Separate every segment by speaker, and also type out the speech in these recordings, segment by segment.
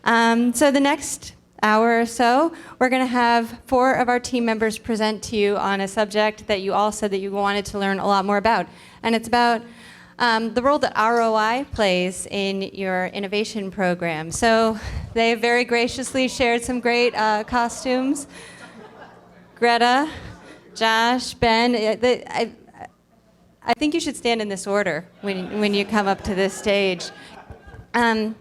Speaker 1: So the next hour or so, we're going to have 4 of our team members present to you on a subject that you all said that you wanted to learn a lot more about. And it's about the role that ROI plays in your innovation program. So they very graciously shared some great costumes. Greta, Josh, Ben, I think you should stand in this order when you come up to this stage. The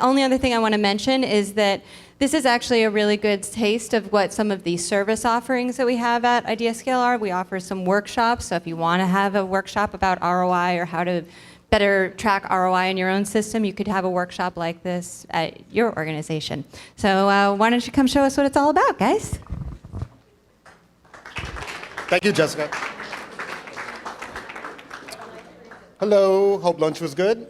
Speaker 1: only other thing I want to mention is that this is actually a really good taste of what some of the service offerings that we have at IdeaScale are. We offer some workshops, so if you want to have a workshop about ROI or how to better track ROI in your own system, you could have a workshop like this at your organization. So why don't you come show us what it's all about, guys?
Speaker 2: Thank you, Jessica. Hello, hope lunch was good.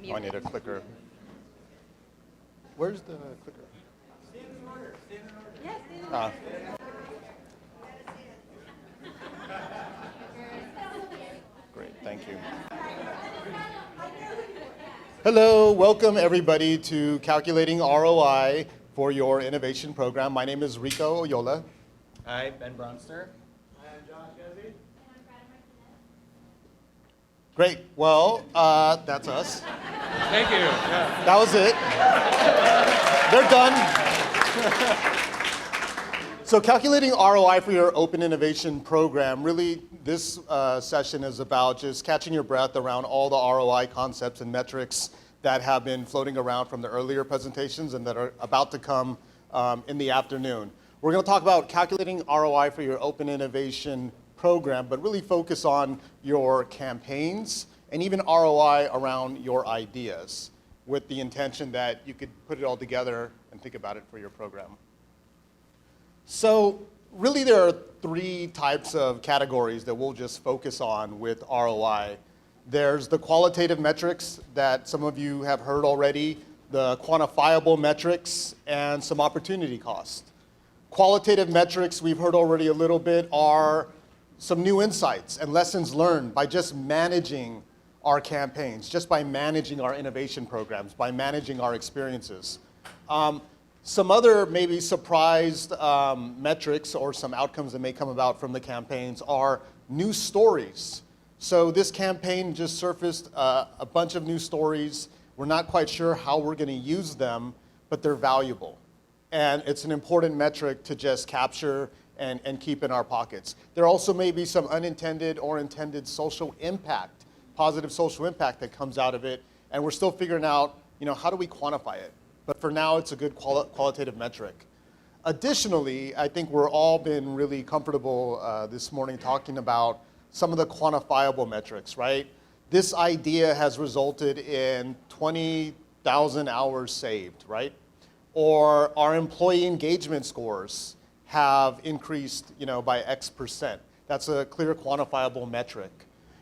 Speaker 2: Oh, I need a clicker. Where's the clicker? Stand in order. Stand in order. Yes, stand in order. Great, thank you. Hello, welcome everybody to Calculating ROI for your innovation program. My name is Rico Oyola.
Speaker 3: Hi, Ben Bronster.
Speaker 2: Great. Well, that's us.
Speaker 3: Thank you. Yeah.
Speaker 2: That was it. They're done. So calculating ROI for your open innovation program, really this session is about just catching your breath around all the ROI concepts and metrics that have been floating around from the earlier presentations and that are about to come in the afternoon. We're going to talk about calculating ROI for your open innovation program, but really focus on your campaigns and even ROI around your ideas with the intention that you could put it all together and think about it for your program. So really there are 3 types of categories that we'll just focus on with ROI. There's the qualitative metrics that some of you have heard already, the quantifiable metrics, and some opportunity cost. Qualitative metrics, we've heard already a little bit, are some new insights and lessons learned by just managing our campaigns, just by managing our innovation programs, by managing our experiences. Some other maybe surprised metrics or some outcomes that may come about from the campaigns are new stories. So this campaign just surfaced a bunch of new stories. We're not quite sure how we're going to use them, but they're valuable. And it's an important metric to just capture and keep in our pockets. There also may be some unintended or intended social impact, positive social impact that comes out of it, and we're still figuring out, how do we quantify it? But for now, it's a good qualitative metric. Additionally, I think we're all been really comfortable this morning talking about some of the quantifiable metrics, right? This idea has resulted in 20,000 hours saved, right? Or our employee engagement scores have increased, by X%. That's a clear quantifiable metric.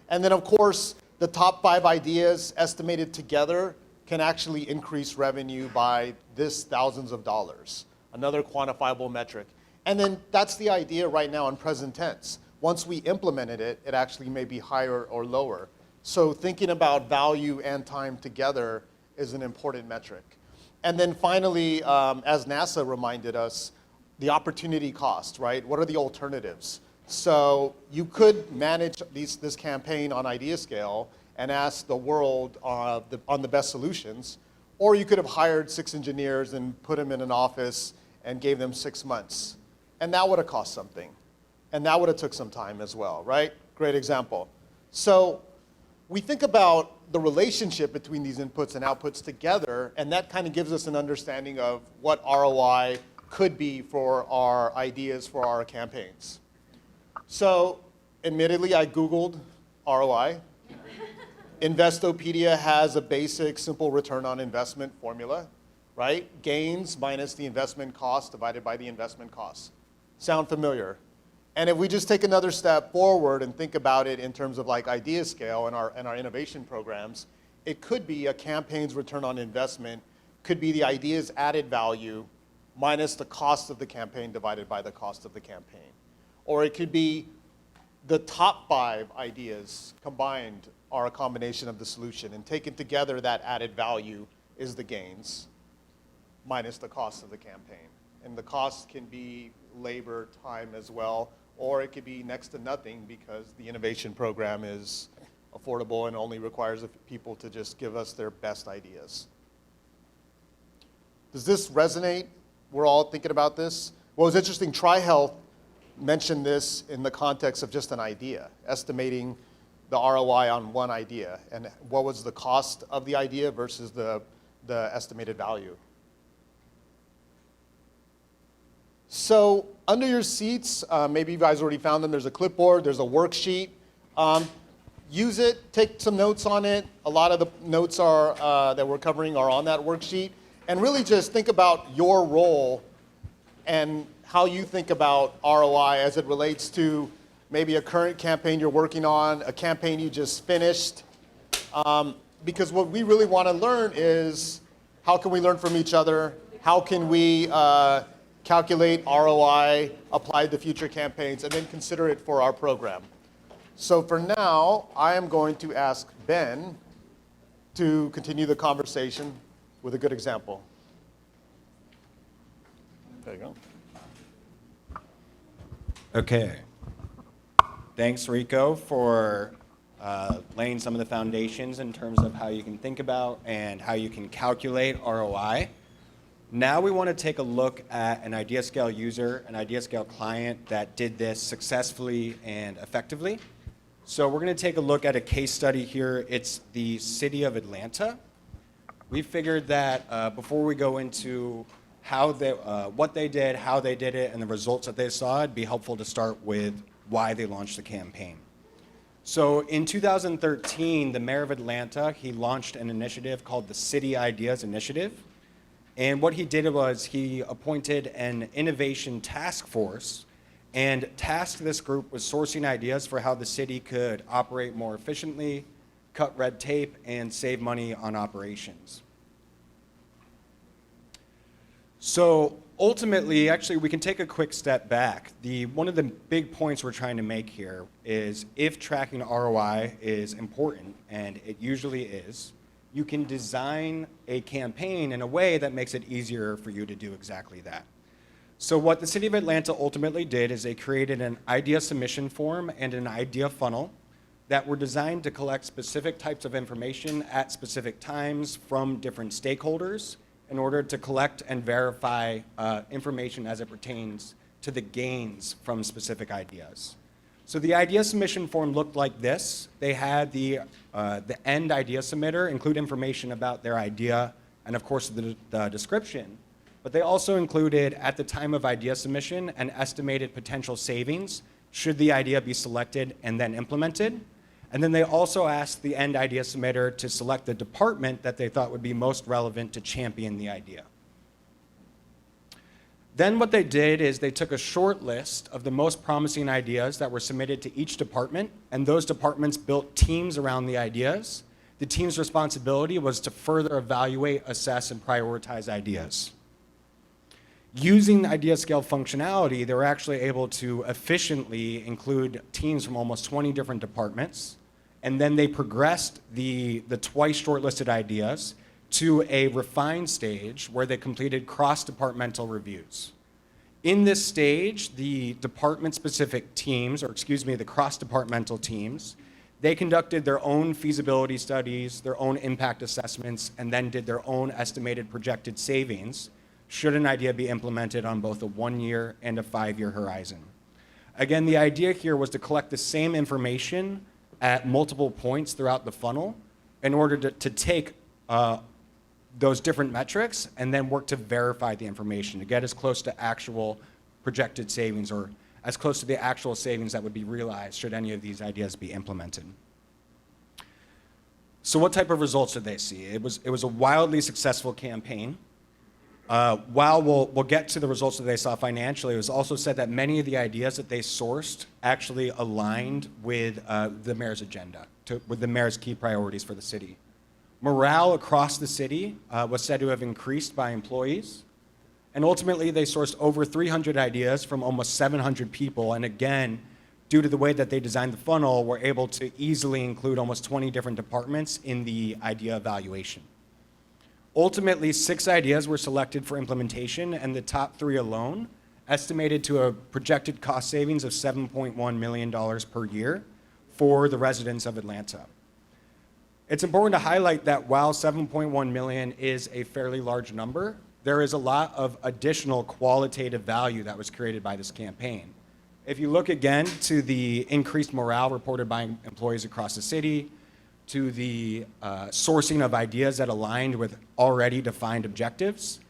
Speaker 2: And then of course, the top 5 ideas estimated together can actually increase revenue by this thousands of dollars. Another quantifiable metric. And then that's the idea right now in present tense. Once we implemented it, it actually may be higher or lower. So thinking about value and time together is an important metric. And then finally, as NASA reminded us, the opportunity cost, right? What are the alternatives? So you could manage this campaign on IdeaScale and ask the world on the best solutions, or you could have hired 6 engineers and put them in an office and gave them 6 months. And that would have cost something. And that would have took some time as well, right? Great example. So we think about the relationship between these inputs and outputs together, and that kind of gives us an understanding of what ROI could be for our ideas for our campaigns. So admittedly, I Googled ROI. Investopedia has a basic simple return on investment formula, right? Gains minus the investment cost divided by the investment cost. Sound familiar? And if we just take another step forward and think about it in terms of like IdeaScale and our innovation programs, it could be a campaign's return on investment, could be the idea's added value minus the cost of the campaign divided by the cost of the campaign. Or it could be the top 5 ideas combined are a combination of the solution, and taken together, that added value is the gains minus the cost of the campaign. And the cost can be labor, time as well, or it could be next to nothing because the innovation program is affordable and only requires the people to just give us their best ideas. Does this resonate? We're all thinking about this? Well, it's interesting, TriHealth mentioned this in the context of just an idea, estimating the ROI on one idea, and what was the cost of the idea versus the estimated value. So under your seats, maybe you guys already found them, there's a clipboard, there's a worksheet. Use it, take some notes on it. A lot of the notes that we're covering are on that worksheet. And really just think about your role and how you think about ROI as it relates to maybe a current campaign you're working on, a campaign you just finished. Because what we really want to learn is how can we learn from each other? How can we calculate ROI applied to future campaigns and then consider it for our program? So for now, I am going to ask Ben to continue the conversation with a good example. There you go.
Speaker 3: Okay. Thanks, Rico, for laying some of the foundations in terms of how you can think about and how you can calculate ROI. Now we want to take a look at an IdeaScale user, an IdeaScale client that did this successfully and effectively. So we're going to take a look at a case study here. It's the city of Atlanta. We figured that before we go into what they did, how they did it, and the results that they saw, it'd be helpful to start with why they launched the campaign. So in 2013, the mayor of Atlanta, he launched an initiative called the City Ideas Initiative. And what he did was he appointed an innovation task force and tasked this group with sourcing ideas for how the city could operate more efficiently, cut red tape, and save money on operations. So ultimately, actually, we can take a quick step back. One of the big points we're trying to make here is if tracking ROI is important, and it usually is, you can design a campaign in a way that makes it easier for you to do exactly that. So what the City of Atlanta ultimately did is they created an idea submission form and an idea funnel that were designed to collect specific types of information at specific times from different stakeholders in order to collect and verify information as it pertains to the gains from specific ideas. So the idea submission form looked like this. They had the end idea submitter include information about their idea and, of course, the description. But they also included, at the time of idea submission, an estimated potential savings should the idea be selected and then implemented. And then they also asked the end idea submitter to select the department that they thought would be most relevant to champion the idea. Then what they did is they took a short list of the most promising ideas that were submitted to each department, and those departments built teams around the ideas. The team's responsibility was to further evaluate, assess, and prioritize ideas. Using the IdeaScale functionality, they were actually able to efficiently include teams from almost 20 different departments, and then they progressed the twice shortlisted ideas to a refined stage where they completed cross-departmental reviews. In this stage, the department-specific teams, the cross-departmental teams, they conducted their own feasibility studies, their own impact assessments, and then did their own estimated projected savings should an idea be implemented on both a 1-year and a 5-year horizon. Again, the idea here was to collect the same information at multiple points throughout the funnel in order to take those different metrics and then work to verify the information to get as close to actual projected savings or as close to the actual savings that would be realized should any of these ideas be implemented. So what type of results did they see? It was a wildly successful campaign. While we'll get to the results that they saw financially, it was also said that many of the ideas that they sourced actually aligned with the mayor's agenda, with the mayor's key priorities for the city. Morale across the city was said to have increased by employees. And ultimately, they sourced over 300 ideas from almost 700 people. And again, due to the way that they designed the funnel, were able to easily include almost 20 different departments in the idea evaluation. Ultimately, 6 ideas were selected for implementation, and the top 3 alone estimated to a projected cost savings of $7.1 million per year for the residents of Atlanta. It's important to highlight that while 7.1 million is a fairly large number, there is a lot of additional qualitative value that was created by this campaign. If you look again to the increased morale reported by employees across the city, to the sourcing of ideas that aligned with already defined objectives,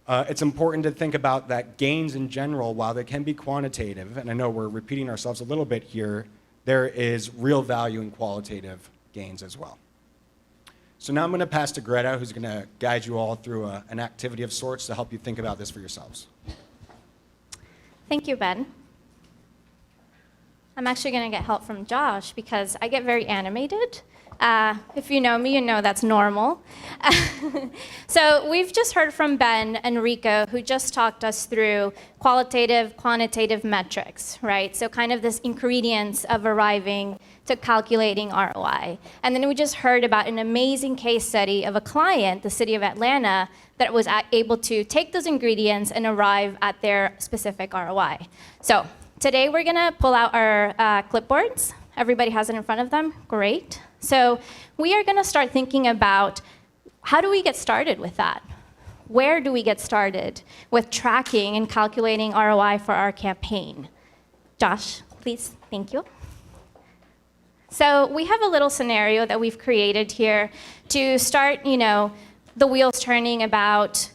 Speaker 3: it's important to think about that gains in general, while they can be quantitative, and I know we're repeating ourselves a little bit here, there is real value in qualitative gains as well. So now I'm going to pass to Greta, who's going to guide you all through an activity of sorts to help you think about this for yourselves.
Speaker 4: Thank you, Ben. I'm actually going to get help from Josh because I get very animated. If you know me, you know that's normal. So we've just heard from Ben and Rico, who just talked us through qualitative, quantitative metrics, right? So kind of this ingredients of arriving to calculating ROI. And then we just heard about an amazing case study of a client, the city of Atlanta, that was able to take those ingredients and arrive at their specific ROI. So today we're going to pull out our clipboards. Everybody has it in front of them? Great. So we are going to start thinking about how do we get started with that? Where do we get started with tracking and calculating ROI for our campaign? Josh, please. Thank you. So we have a little scenario that we've created here to start, the wheels turning about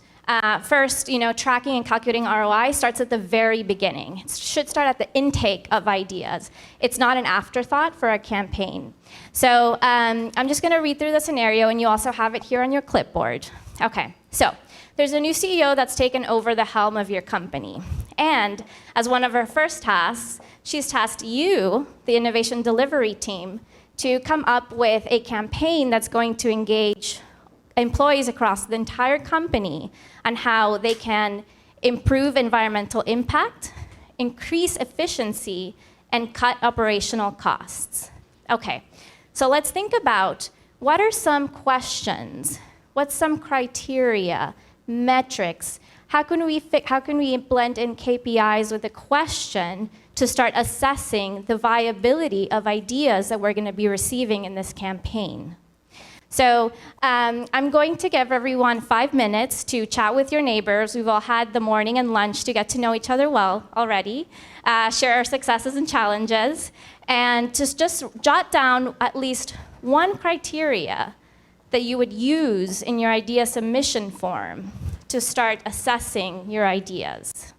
Speaker 4: first, tracking and calculating ROI starts at the very beginning. It should start at the intake of ideas. It's not an afterthought for a campaign. So I'm just going to read through the scenario, and you also have it here on your clipboard. Okay, so there's a new CEO that's taken over the helm of your company. And as one of her first tasks, she's tasked you, the innovation delivery team, to come up with a campaign that's going to engage employees across the entire company on how they can improve environmental impact, increase efficiency, and cut operational costs. Okay, so let's think about what are some questions, what's some criteria, metrics, how can we blend in KPIs with a question to start assessing the viability of ideas that we're going to be receiving in this campaign. So I'm going to give everyone 5 minutes to chat with your neighbors. We've all had the morning and lunch to get to know each other well already, share our successes and challenges, and just jot down at least one criteria that you would use in your idea submission form to start assessing your ideas.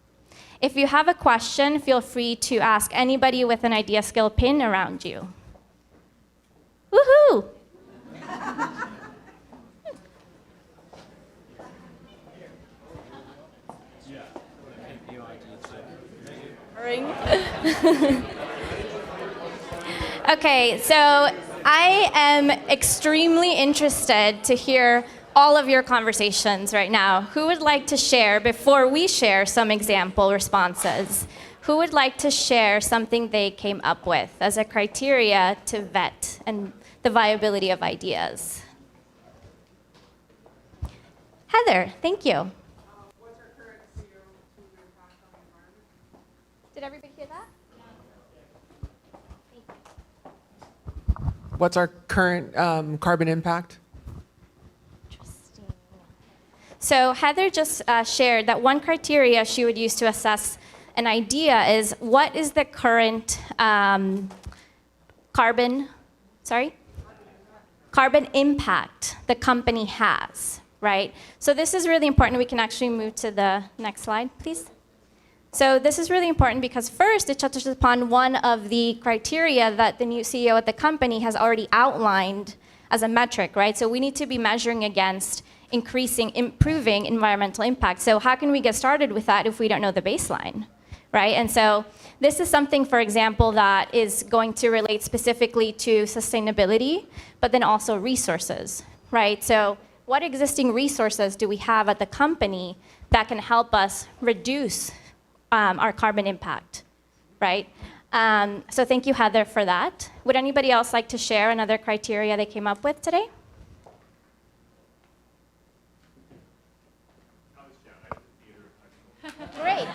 Speaker 4: If you have a question, feel free to ask anybody with an IdeaScale pin around you. Woohoo! Okay, so I am extremely interested to hear all of your conversations right now. Who would like to share, before we share some example responses, who would like to share something they came up with as a criteria to vet and the viability of ideas? Heather, thank you.
Speaker 5: What's our current CO2 impact on the environment?
Speaker 4: Did everybody hear that?
Speaker 5: What's our current carbon impact?
Speaker 4: Interesting. So Heather just shared that one criteria she would use to assess an idea is what is the current carbon impact the company has, right? So this is really important. We can actually move to the next slide, please. So this is really important because first it touches upon one of the criteria that the new CEO at the company has already outlined as a metric, right? So we need to be measuring against improving environmental impact. So how can we get started with that if we don't know the baseline, right? And so this is something, for example, that is going to relate specifically to sustainability, but then also resources, right? So what existing resources do we have at the company that can help us reduce our carbon impact, right? So thank you, Heather, for that. Would anybody else like to share another criteria they came up with today? Great.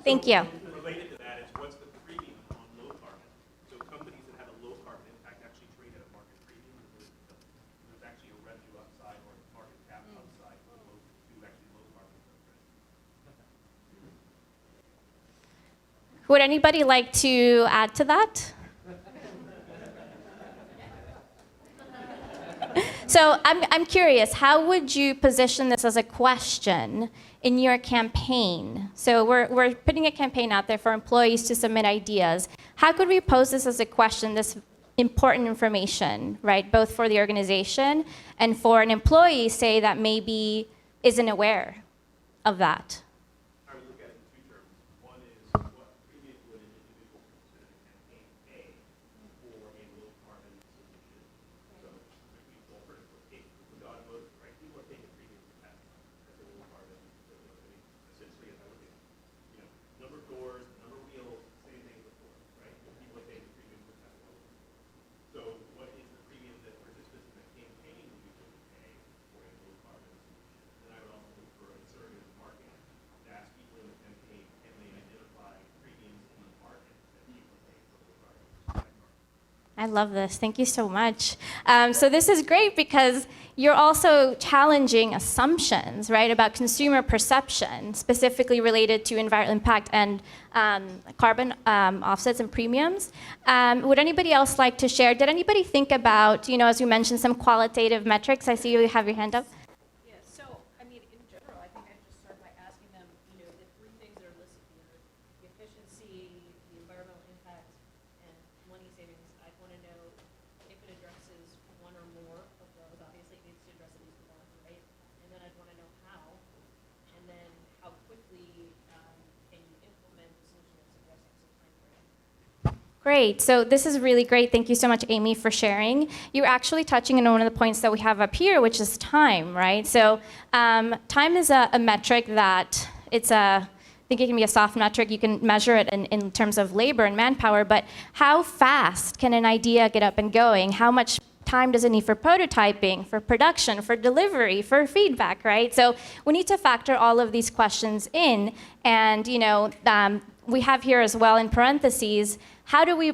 Speaker 4: Thank you.
Speaker 6: Related to that is what's the premium on low carbon? So companies that have a low carbon impact actually trade at a market premium. There's actually a revenue upside or a market cap upside to actually low carbon footprint.
Speaker 4: Would anybody like to add to that? So I'm curious, how would you position this as a question in your campaign? So we're putting a campaign out there for employees to submit ideas. How could we pose this as a question, this important information, right, both for the organization and for an employee, say, that maybe isn't aware of that?
Speaker 6: I would look at it in two terms. One is what premium would an individual consider the campaign pay for a low carbon solution? So if we go for the automotive, right? People are paying a premium for that. That's a low carbon. Essentially, if I look at number of doors, number of wheels, same thing before, right? People are paying a premium for that. So what is the premium that participants in the campaign would be willing to pay for a low carbon solution? Then I would also look for a surrogate market to ask people in the campaign, can they identify premiums in the market that people are paying for low carbon?
Speaker 4: I love this. Thank you so much. So this is great because you're also challenging assumptions, right, about consumer perception, specifically related to environmental impact and carbon offsets and premiums. Would anybody else like to share? Did anybody think about, as you mentioned, some qualitative metrics? I see you have your hand up.
Speaker 7: Yeah, so, I mean, in general, I think I'd just start by asking them, the three things that are listed here, the efficiency, the environmental impact, and money savings. I'd want to know if it addresses one or more of those. Obviously, it needs to address at least one, right? And then I'd want to know how, and then how quickly can you implement the solution that's addressing some time frame.
Speaker 4: Great. So this is really great. Thank you so much, Amy, for sharing. You're actually touching on one of the points that we have up here, which is time, right? So time is a metric that I think it can be a soft metric. You can measure it in terms of labor and manpower, but how fast can an idea get up and going? How much time does it need for prototyping, for production, for delivery, for feedback, right? So we need to factor all of these questions in, and we have here as well in parentheses, how can we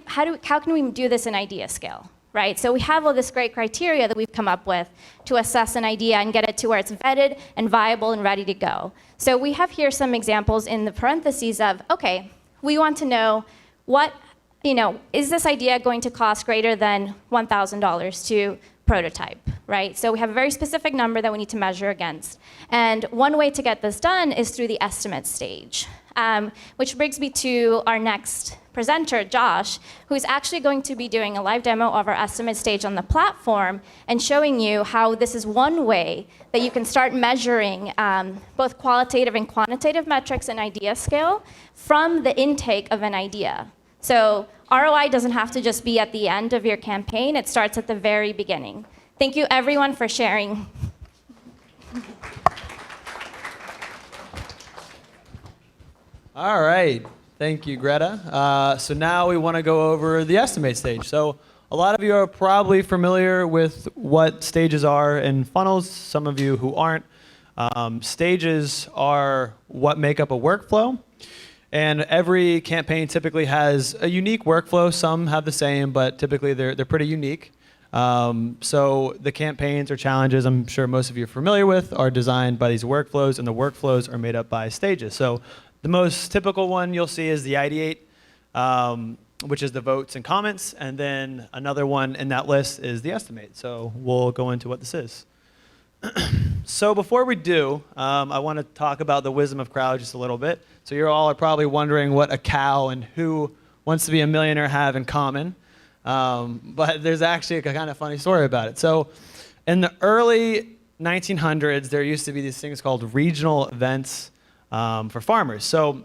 Speaker 4: do this in IdeaScale, right? So we have all this great criteria that we've come up with to assess an idea and get it to where it's vetted and viable and ready to go. So we have here some examples in the parentheses of, okay, we want to know is this idea going to cost greater than $1,000 to prototype, right? So we have a very specific number that we need to measure against. And one way to get this done is through the estimate stage, which brings me to our next presenter, Josh, who's actually going to be doing a live demo of our estimate stage on the platform and showing you how this is one way that you can start measuring both qualitative and quantitative metrics in IdeaScale from the intake of an idea. So ROI doesn't have to just be at the end of your campaign. It starts at the very beginning. Thank you, everyone, for sharing.
Speaker 8: All right. Thank you, Greta. So now we want to go over the estimate stage. So a lot of you are probably familiar with what stages are in funnels. Some of you who aren't. Stages are what make up a workflow. And every campaign typically has a unique workflow. Some have the same, but typically they're pretty unique. So the campaigns or challenges I'm sure most of you are familiar with are designed by these workflows, and the workflows are made up by stages. So the most typical one you'll see is the ideate, which is the votes and comments. And then another one in that list is the estimate. So we'll go into what this is. So before we do, I want to talk about the wisdom of crowd just a little bit. So you all are probably wondering what a cow and who wants to be a millionaire have in common. But there's actually a kind of funny story about it. So in the early 1900s, there used to be these things called regional events for farmers. So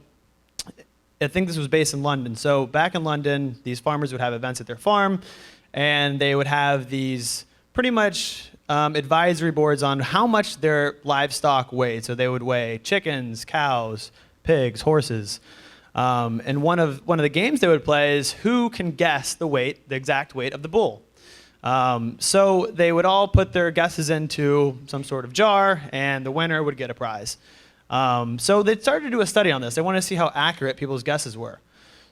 Speaker 8: I think this was based in London. So back in London, these farmers would have events at their farm, and they would have these pretty much advisory boards on how much their livestock weighed. So they would weigh chickens, cows, pigs, horses. And one of the games they would play is who can guess the exact weight of the bull. So they would all put their guesses into some sort of jar, and the winner would get a prize. So they started to do a study on this. They wanted to see how accurate people's guesses were.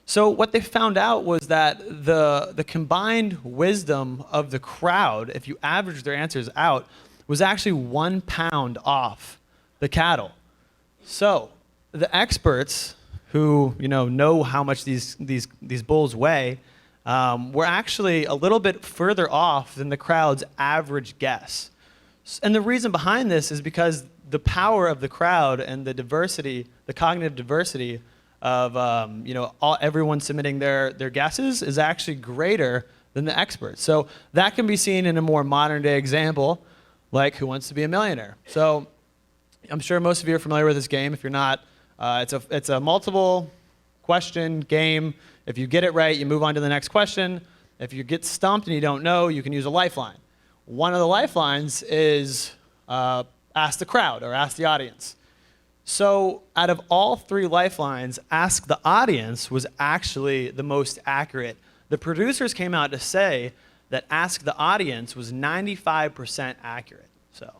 Speaker 8: So what they found out was that the combined wisdom of the crowd, if you average their answers out, was actually 1 pound off the cattle. So the experts who know how much these bulls weigh were actually a little bit further off than the crowd's average guess. And the reason behind this is because the power of the crowd and the diversity, the cognitive diversity of everyone submitting their guesses is actually greater than the experts. So that can be seen in a more modern day example, like Who Wants to Be a Millionaire? So I'm sure most of you are familiar with this game. If you're not, it's a multiple question game. If you get it right, you move on to the next question. If you get stumped and you don't know, you can use a lifeline. One of the lifelines is ask the crowd or ask the audience. So out of all 3 lifelines, ask the audience was actually the most accurate. The producers came out to say that ask the audience was 95% accurate. So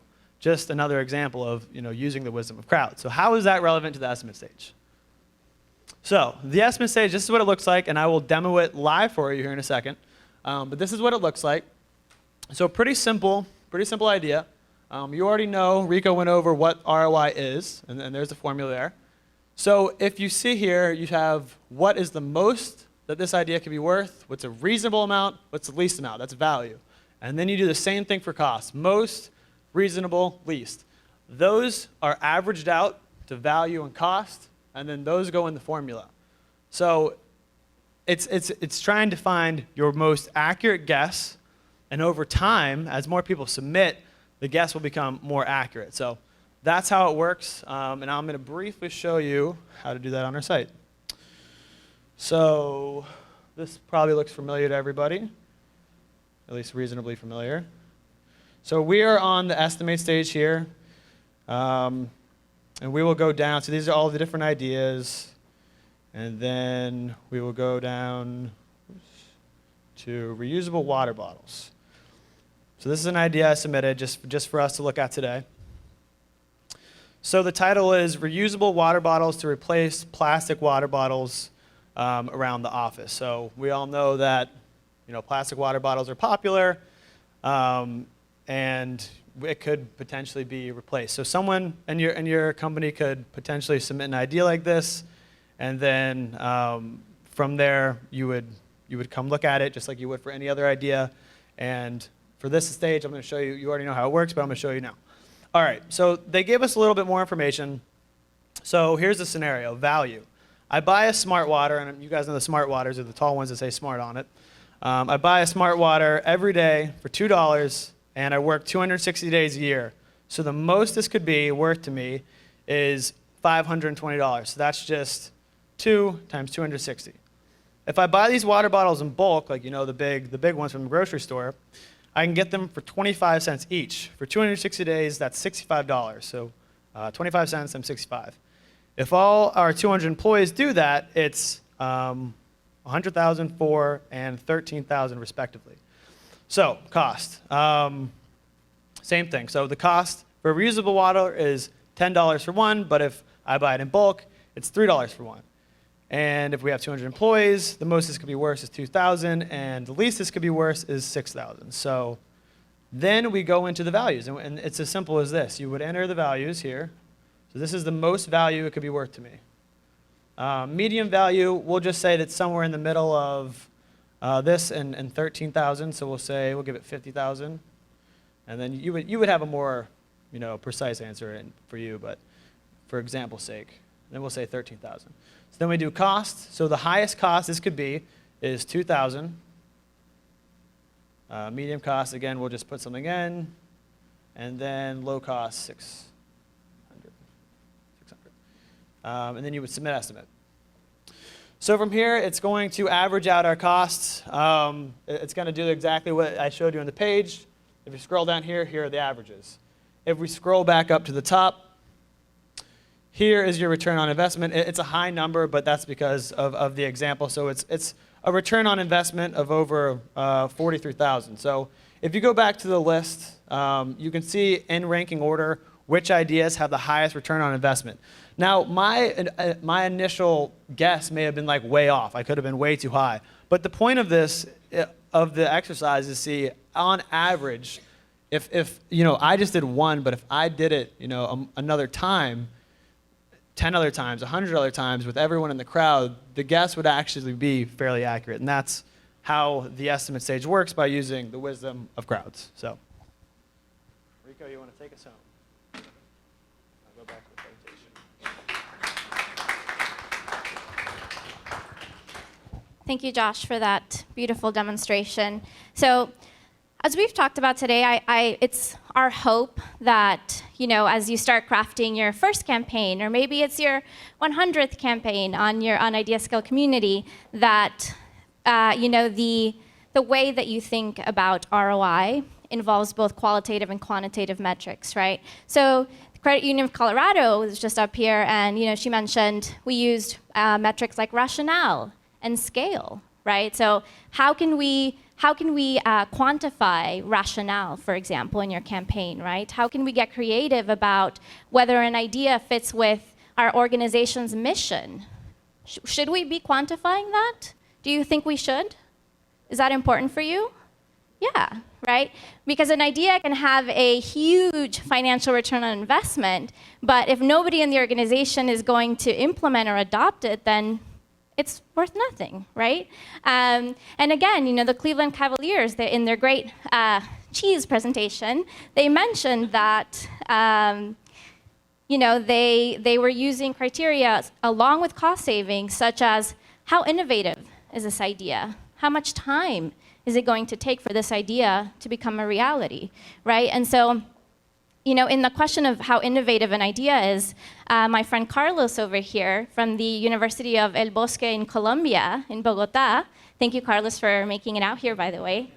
Speaker 8: just another example of using the wisdom of crowd. So how is that relevant to the estimate stage? So the estimate stage, this is what it looks like, and I will demo it live for you here in a second. But this is what it looks like. So pretty simple idea. You already know, Rico went over what ROI is, and there's the formula there. So if you see here, you have what is the most that this idea could be worth, what's a reasonable amount, what's the least amount, that's value. And then you do the same thing for cost, most, reasonable, least. Those are averaged out to value and cost, and then those go in the formula. So it's trying to find your most accurate guess, and over time, as more people submit, the guess will become more accurate. So that's how it works, and I'm going to briefly show you how to do that on our site. So this probably looks familiar to everybody, at least reasonably familiar. So we are on the estimate stage here, and we will go down. So these are all the different ideas, and then we will go down to reusable water bottles. So this is an idea I submitted just for us to look at today. So the title is Reusable Water Bottles to Replace Plastic Water Bottles around the office. So we all know that plastic water bottles are popular, and it could potentially be replaced. So someone in your company could potentially submit an idea like this, and then from there you would come look at it just like you would for any other idea. And for this stage, I'm going to show you. You already know how it works, but I'm going to show you now. All right. So they gave us a little bit more information. So here's the scenario: value. I buy a smart water, and you guys know the smart waters are the tall ones that say smart on it. I buy a smart water every day for $2, and I work 260 days a year. So the most this could be worth to me is $520. So that's just 2 times 260. If I buy these water bottles in bulk, like the big ones from the grocery store, I can get them for 25 cents each. For 260 days, that's $65. So 25 cents times 65. If all our 200 employees do that, it's 100,000, 4, and 13,000 respectively. So cost, same thing. So the cost for reusable water is $10 for one, but if I buy it in bulk, it's $3 for one. And if we have 200 employees, the most this could be worse is 2,000, and the least this could be worse is 6,000. So then we go into the values, and it's as simple as this. You would enter the values here. So this is the most value it could be worth to me. Median value, we'll just say that's somewhere in the middle of this and 13,000. So we'll give it 50,000, and then you would have a more precise answer for you, but for example's sake, then we'll say 13,000. So then we do cost. So the highest cost this could be is 2,000. Medium cost, again, we'll just put something in, and then low cost 600. And then you would submit estimate. So from here, it's going to average out our costs. It's going to do exactly what I showed you on the page. If you scroll down here, here are the averages. If we scroll back up to the top, here is your return on investment. It's a high number, but that's because of the example. So it's a return on investment of over 43,000. So if you go back to the list, you can see in ranking order which ideas have the highest return on investment. Now, my initial guess may have been like way off. I could have been way too high. But the point of this, of the exercise, is see, on average, if I just did one, but if I did it, another time, 10 other times, 100 other times with everyone in the crowd, the guess would actually be fairly accurate. And that's how the estimate stage works, by using the wisdom of crowds. So, Rico, you want to take us home? I'll go back to the presentation.
Speaker 4: Thank you, Josh, for that beautiful demonstration. So, as we've talked about today, it's our hope that, as you start crafting your first campaign, or maybe it's your 100th campaign on IdeaScale community, that, the way that you think about ROI involves both qualitative and quantitative metrics, right? So the Credit Union of Colorado was just up here, and, she mentioned we used metrics like rationale and scale, right? So how can we quantify rationale, for example, in your campaign, right? How can we get creative about whether an idea fits with our organization's mission? Should we be quantifying that? Do you think we should? Is that important for you? Yeah, right? Because an idea can have a huge financial return on investment, but if nobody in the organization is going to implement or adopt it, then it's worth nothing, right? And again, the Cleveland Cavaliers, in their great cheese presentation, they mentioned that they were using criteria along with cost savings, such as how innovative is this idea? How much time is it going to take for this idea to become a reality, right? And so, in the question of how innovative an idea is, my friend Carlos over here from the University of El Bosque in Colombia, in Bogota, thank you, Carlos, for making it out here, by the way.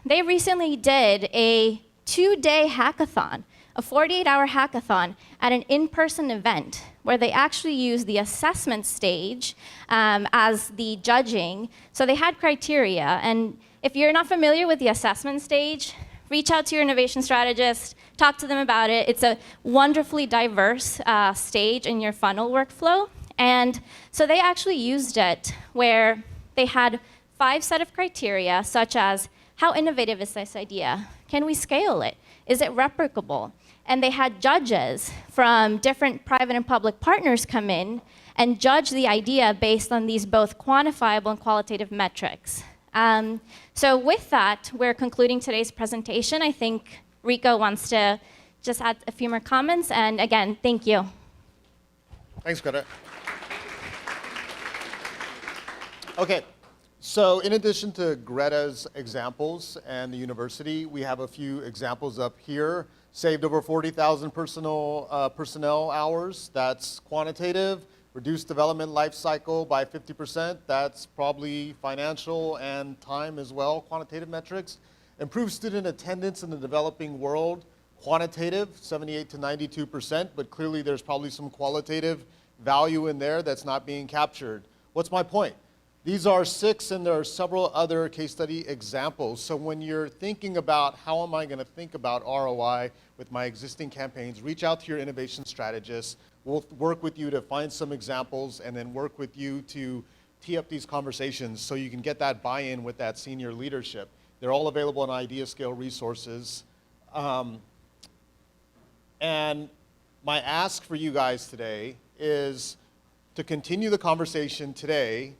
Speaker 4: They recently did a 2-day hackathon, a 48-hour hackathon at an in-person event where they actually used the assessment stage as the judging. So they had criteria, and if you're not familiar with the assessment stage, reach out to your innovation strategist, talk to them about it. It's a wonderfully diverse stage in your funnel workflow. And so they actually used it where they had 5 set of criteria, such as how innovative is this idea? Can we scale it? Is it replicable? And they had judges from different private and public partners come in and judge the idea based on these both quantifiable and qualitative metrics. So with that, we're concluding today's presentation. I think Rico wants to just add a few more comments. And again, thank you.
Speaker 2: Thanks, Greta. Okay, so in addition to Greta's examples and the university, we have a few examples up here. Saved over 40,000 personnel hours. That's quantitative. Reduced development life cycle by 50%. That's probably financial and time as well, quantitative metrics. Improved student attendance in the developing world, quantitative, 78 to 92%, but clearly there's probably some qualitative value in there that's not being captured. What's my point? These are 6, and there are several other case study examples. So when you're thinking about how am I going to think about ROI with my existing campaigns, reach out to your innovation strategist. We'll work with you to find some examples and then work with you to tee up these conversations so you can get that buy-in with that senior leadership. They're all available in IdeaScale resources. And my ask for you guys today is to continue the conversation today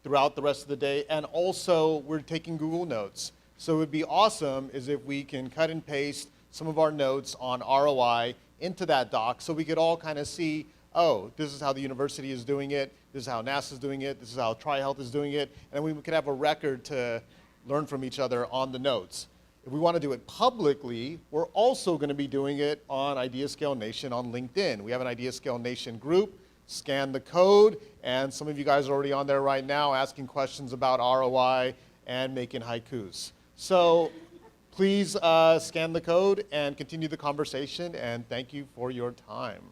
Speaker 2: throughout the rest of the day, and also we're taking Google Notes. So it would be awesome is if we can cut and paste some of our notes on ROI into that doc so we could all kind of see, oh, this is how the university is doing it, this is how NASA's doing it, this is how TriHealth is doing it, and we could have a record to learn from each other on the notes. If we want to do it publicly, we're also going to be doing it on IdeaScale Nation on LinkedIn. We have an IdeaScale Nation group. Scan the code, and some of you guys are already on there right now asking questions about ROI and making haikus. So Please scan the code and continue the conversation, and thank you for your time.